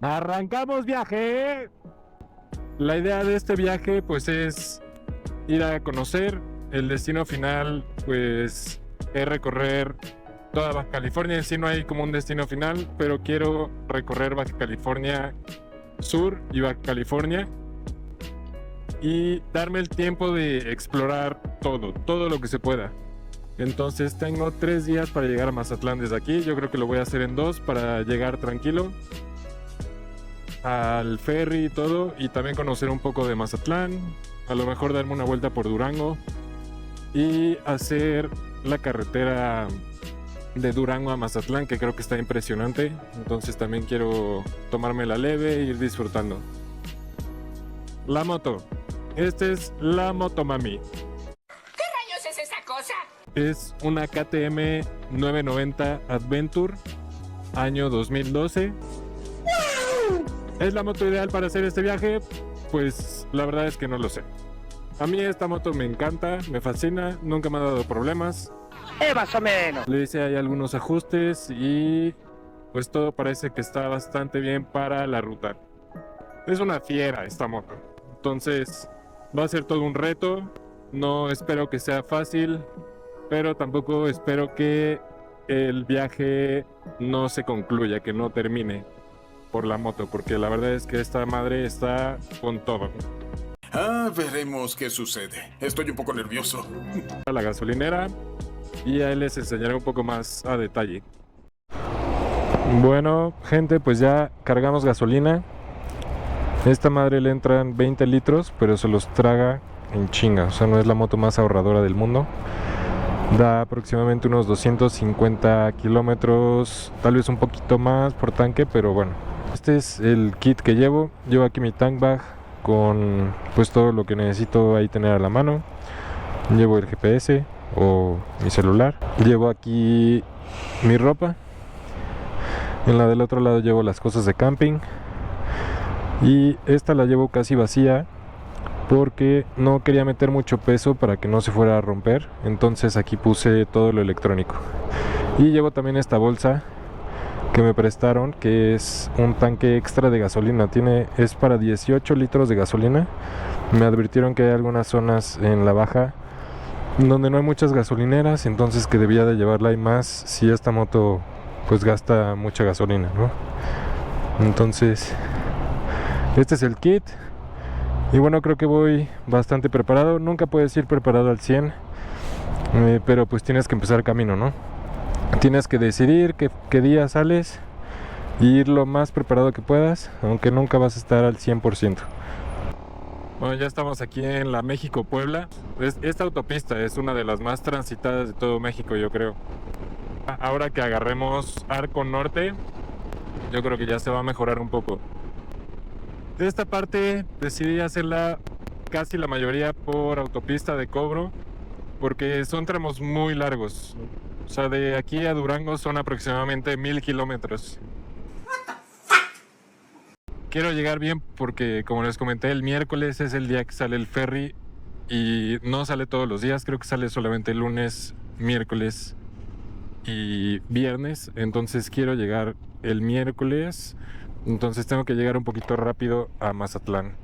¡Arrancamos viaje! La idea de este viaje pues es ir a conocer. El destino final pues es recorrer toda Baja California. En sí no hay como un destino final, pero quiero recorrer Baja California Sur y Baja California y darme el tiempo de explorar todo lo que se pueda. Entonces tengo 3 días para llegar a Mazatlán desde aquí. Yo creo que lo voy a hacer en 2 para llegar tranquilo al ferry y todo, y también conocer un poco de Mazatlán, a lo mejor darme una vuelta por Durango y hacer la carretera de Durango a Mazatlán, que creo que está impresionante. Entonces también quiero tomarme la leve e ir disfrutando. La moto. Esta es la Motomami. ¿Qué rayos es esa cosa? Es una KTM 990 Adventure, año 2012. ¿Es la moto ideal para hacer este viaje? Pues la verdad es que no lo sé. A mí esta moto me encanta, me fascina, nunca me ha dado problemas. Más o menos. Le hice ahí algunos ajustes y pues todo parece que está bastante bien para la ruta. Es una fiera esta moto. Entonces va a ser todo un reto. No espero que sea fácil, pero tampoco espero que el viaje no se concluya, que no termine por la moto, porque la verdad es que esta madre está con todo. Veremos qué sucede. Estoy un poco nervioso. A la gasolinera y ahí les enseñaré un poco más a detalle. Bueno, gente, pues ya cargamos gasolina. Esta madre le entran 20 litros, pero se los traga en chinga. O sea, no es la moto más ahorradora del mundo. Da aproximadamente unos 250 kilómetros, tal vez un poquito más por tanque, pero bueno. Este es el kit que llevo. Llevo aquí mi tank bag con pues todo lo que necesito ahí tener a la mano. Llevo el GPS o mi celular. Llevo aquí mi ropa. En la del otro lado llevo las cosas de camping. Y esta la llevo casi vacía porque no quería meter mucho peso para que no se fuera a romper. Entonces aquí puse todo lo electrónico. Y llevo también esta bolsa que me prestaron, que es un tanque extra de gasolina. Es para 18 litros de gasolina. Me advirtieron que hay algunas zonas en la baja donde no hay muchas gasolineras, entonces que debía de llevarla y más si esta moto pues gasta mucha gasolina, ¿no? Entonces este es el kit. Y bueno, creo que voy bastante preparado. Nunca puedes ir preparado al 100, pero pues tienes que empezar el camino, ¿no? Tienes que decidir qué día sales y ir lo más preparado que puedas, aunque nunca vas a estar al 100%. Bueno, ya estamos aquí en la México-Puebla. Esta autopista es una de las más transitadas de todo México, yo creo. Ahora que agarremos Arco Norte, yo creo que ya se va a mejorar un poco. De esta parte decidí hacerla casi la mayoría por autopista de cobro, porque son tramos muy largos. O sea, de aquí a Durango son aproximadamente 1000 kilómetros. Quiero llegar bien porque, como les comenté, el miércoles es el día que sale el ferry y no sale todos los días. Creo que sale solamente lunes, miércoles y viernes. Entonces quiero llegar el miércoles. Entonces tengo que llegar un poquito rápido a Mazatlán.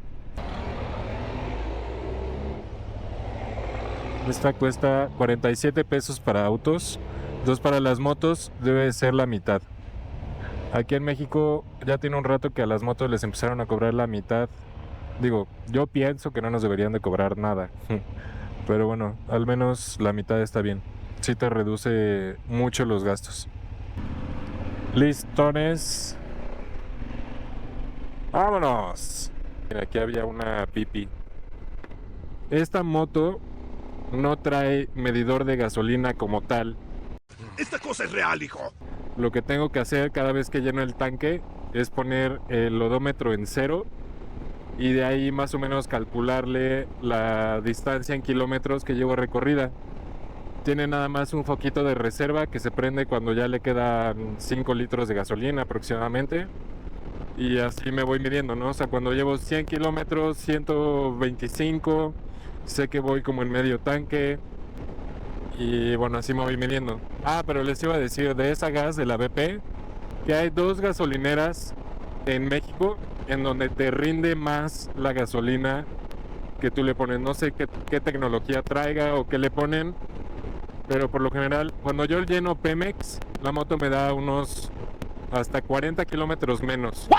Esta cuesta 47 pesos para autos. Entonces para las motos debe ser la mitad. Aquí en México ya tiene un rato que a las motos les empezaron a cobrar la mitad. Digo, yo pienso que no nos deberían de cobrar nada. Pero bueno, al menos la mitad está bien. Sí te reduce mucho los gastos. Listones. ¡Vámonos! Mira, aquí había una pipi. Esta moto no trae medidor de gasolina como tal. Esta cosa es real, hijo. Lo que tengo que hacer cada vez que lleno el tanque es poner el odómetro en 0 y de ahí más o menos calcularle la distancia en kilómetros que llevo recorrida. Tiene nada más un foquito de reserva que se prende cuando ya le quedan 5 litros de gasolina aproximadamente. Y así me voy midiendo, ¿no? O sea, cuando llevo 100 kilómetros, 125, sé que voy como en medio tanque. Y bueno, así me voy midiendo. Pero les iba a decir de esa gas de la BP que hay 2 gasolineras en México en donde te rinde más la gasolina que tú le pones. No sé qué tecnología traiga o qué le ponen, pero por lo general cuando yo lleno Pemex, la moto me da unos hasta 40 kilómetros menos.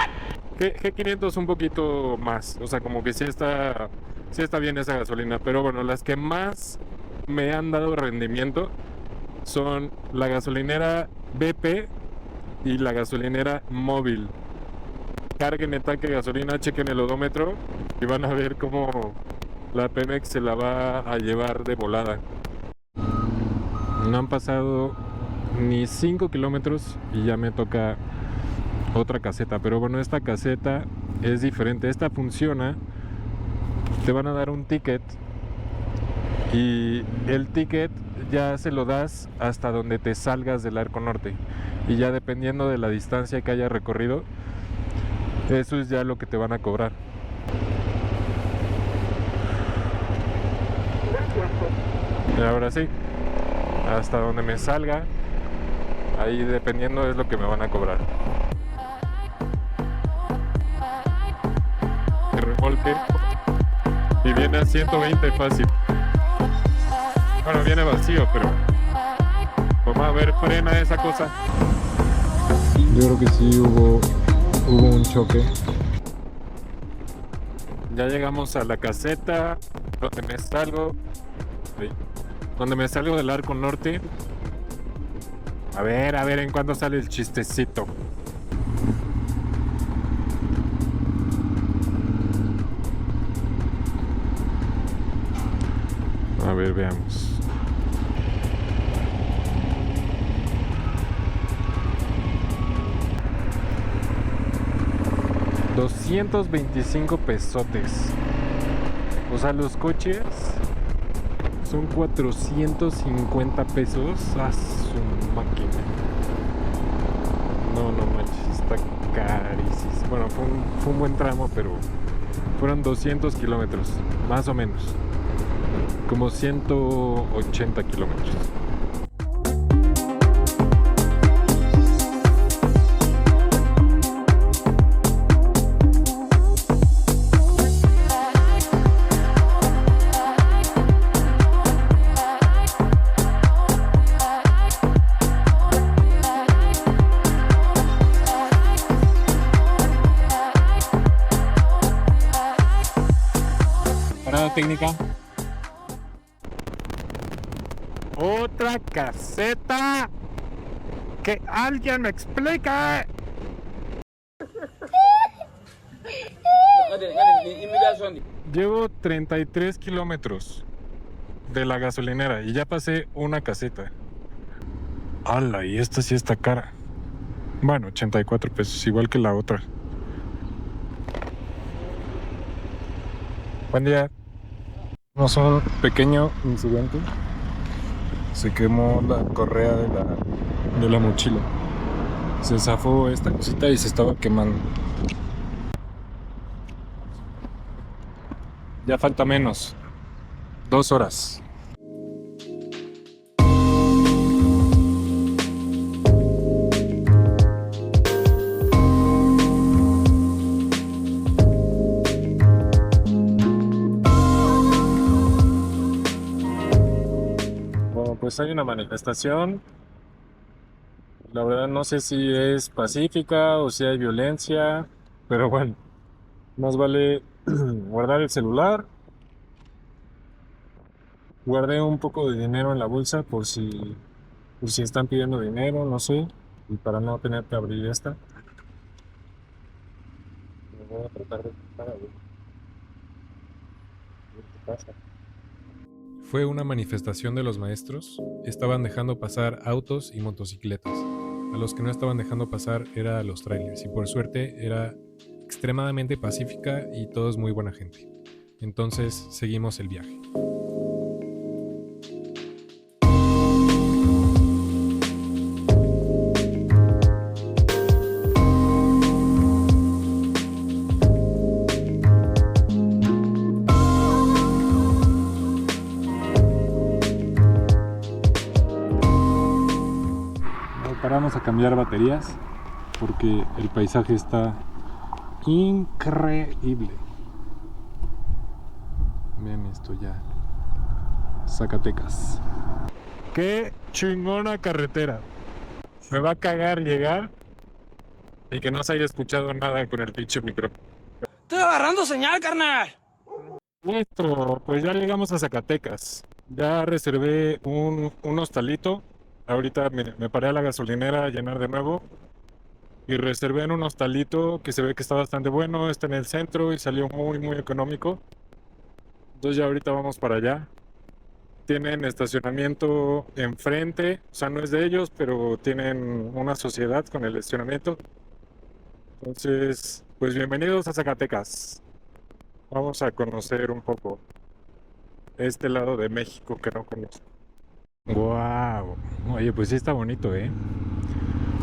G500 un poquito más, o sea, como que sí está bien esa gasolina, pero bueno, las que más me han dado rendimiento son la gasolinera BP y la gasolinera Móvil. Carguen el tanque de gasolina, chequen el odómetro y van a ver cómo la Pemex se la va a llevar de volada. No han pasado ni 5 kilómetros y ya me toca otra caseta, pero bueno, esta caseta es diferente. Esta funciona, te van a dar un ticket y el ticket ya se lo das hasta donde te salgas del Arco Norte, y ya dependiendo de la distancia que hayas recorrido, eso es ya lo que te van a cobrar. Y ahora sí, hasta donde me salga, ahí dependiendo es lo que me van a cobrar. El remolque y viene a 120 fácil. Bueno, viene vacío, pero vamos a ver, frena esa cosa. Yo creo que sí hubo un choque. Ya llegamos a la caseta donde me salgo del Arco Norte. A ver en cuándo sale el chistecito. A ver, veamos. $225 pesotes. O sea, los coches son 450 pesos a su máquina. No manches, está carísimo. Bueno, fue un buen tramo, pero fueron 200 kilómetros, más o menos. Como 180 kilómetros. Parada técnica. Otra caseta. Que alguien me explique. Llevo 33 kilómetros de la gasolinera y ya pasé una caseta. ¡Hala! Y esta sí está cara. Bueno, 84 pesos, igual que la otra. Buen día. Tenemos un pequeño incidente. Se quemó la correa de la mochila. Se zafó esta cosita y se estaba quemando. Ya falta menos. 2 horas. Pues hay una manifestación. La verdad no sé si es pacífica o si hay violencia, pero bueno, más vale guardar el celular. Guardé un poco de dinero en la bolsa por si están pidiendo dinero, no sé, y para no tener que abrir esta. Me voy a tratar de buscar, a ver qué pasa. Fue una manifestación de los maestros. Estaban dejando pasar autos y motocicletas. A los que no estaban dejando pasar era a los trailers. Y por suerte era extremadamente pacífica y todos muy buena gente. Entonces seguimos el viaje. Paramos a cambiar baterías porque el paisaje está increíble. Vean esto ya. Zacatecas. Qué chingona carretera. Me va a cagar llegar y que no se haya escuchado nada con el pinche micrófono. Estoy agarrando señal, carnal. Listo, pues ya llegamos a Zacatecas. Ya reservé un hostalito. Ahorita me paré a la gasolinera a llenar de nuevo. Y reservé en un hostalito que se ve que está bastante bueno. Está en el centro y salió muy, muy económico. Entonces ya ahorita vamos para allá. Tienen estacionamiento enfrente. O sea, no es de ellos, pero tienen una sociedad con el estacionamiento. Entonces, pues bienvenidos a Zacatecas. Vamos a conocer un poco este lado de México que no conozco. Wow. Oye, pues sí está bonito, ¿eh?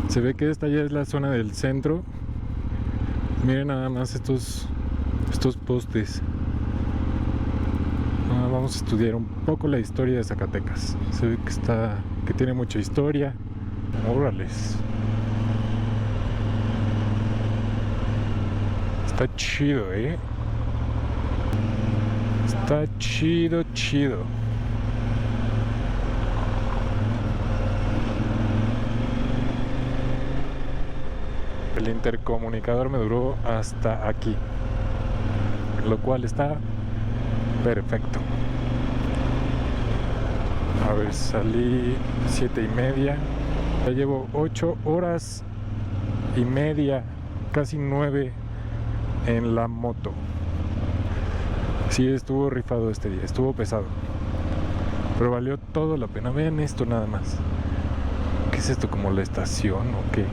Se ve que esta ya es la zona del centro. Miren nada más estos postes. Vamos a estudiar un poco la historia de Zacatecas. Se ve que tiene mucha historia. Órales. Está chido, ¿eh? Está chido, chido. El intercomunicador me duró hasta aquí, lo cual está perfecto. A ver, salí 7:30. Ya llevo 8 horas y media, casi 9 en la moto. Sí, estuvo rifado este día, estuvo pesado, pero valió todo la pena. Vean esto nada más. ¿Qué es esto? ¿Como la estación o qué?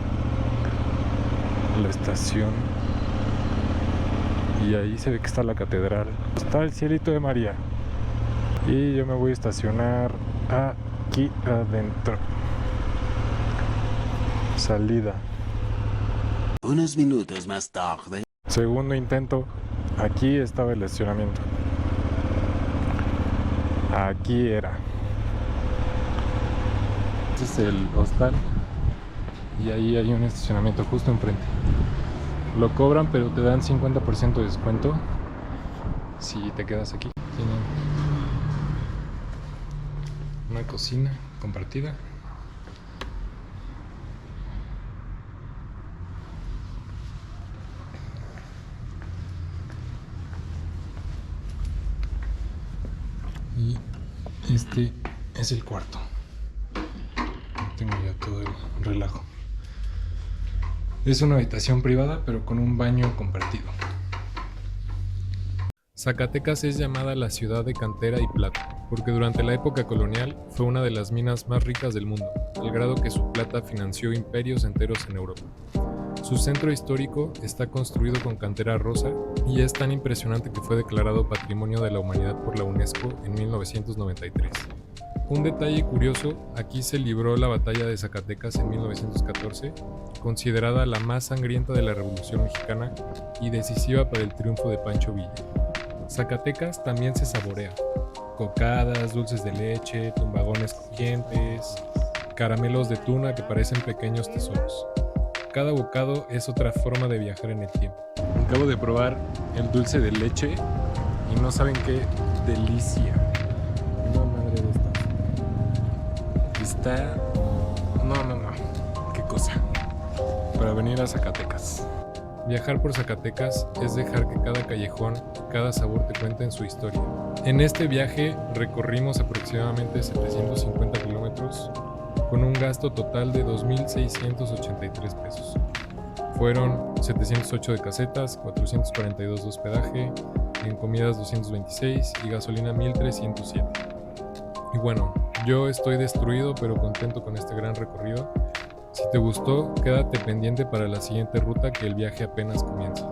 La estación. Y ahí se ve que está la catedral. Está el cielito de María. Y yo me voy a estacionar aquí adentro. Salida. Unos minutos más tarde. Segundo intento. Aquí estaba el estacionamiento. Aquí era. Este es el hostal. Y ahí hay un estacionamiento justo enfrente. Lo cobran, pero te dan 50% de descuento si te quedas aquí. Tienen una cocina compartida. Y este es el cuarto. Tengo ya todo el relajo. Es una habitación privada, pero con un baño compartido. Zacatecas es llamada la ciudad de cantera y plata, porque durante la época colonial fue una de las minas más ricas del mundo, al grado que su plata financió imperios enteros en Europa. Su centro histórico está construido con cantera rosa y es tan impresionante que fue declarado Patrimonio de la Humanidad por la UNESCO en 1993. Un detalle curioso, aquí se libró la batalla de Zacatecas en 1914, considerada la más sangrienta de la Revolución Mexicana y decisiva para el triunfo de Pancho Villa. Zacatecas también se saborea. Cocadas, dulces de leche, tumbagones crujientes, caramelos de tuna que parecen pequeños tesoros. Cada bocado es otra forma de viajar en el tiempo. Acabo de probar el dulce de leche y no saben qué delicia. Una madre de esta. Está... No. Qué cosa. Para venir a Zacatecas. Viajar por Zacatecas es dejar que cada callejón y cada sabor te cuenten su historia. En este viaje recorrimos aproximadamente 750 kilómetros con un gasto total de 2.683 pesos. Fueron 708 de casetas, 442 de hospedaje, en comidas 226 y gasolina 1.307. Y bueno, yo estoy destruido pero contento con este gran recorrido. Si te gustó, quédate pendiente para la siguiente ruta que el viaje apenas comienza.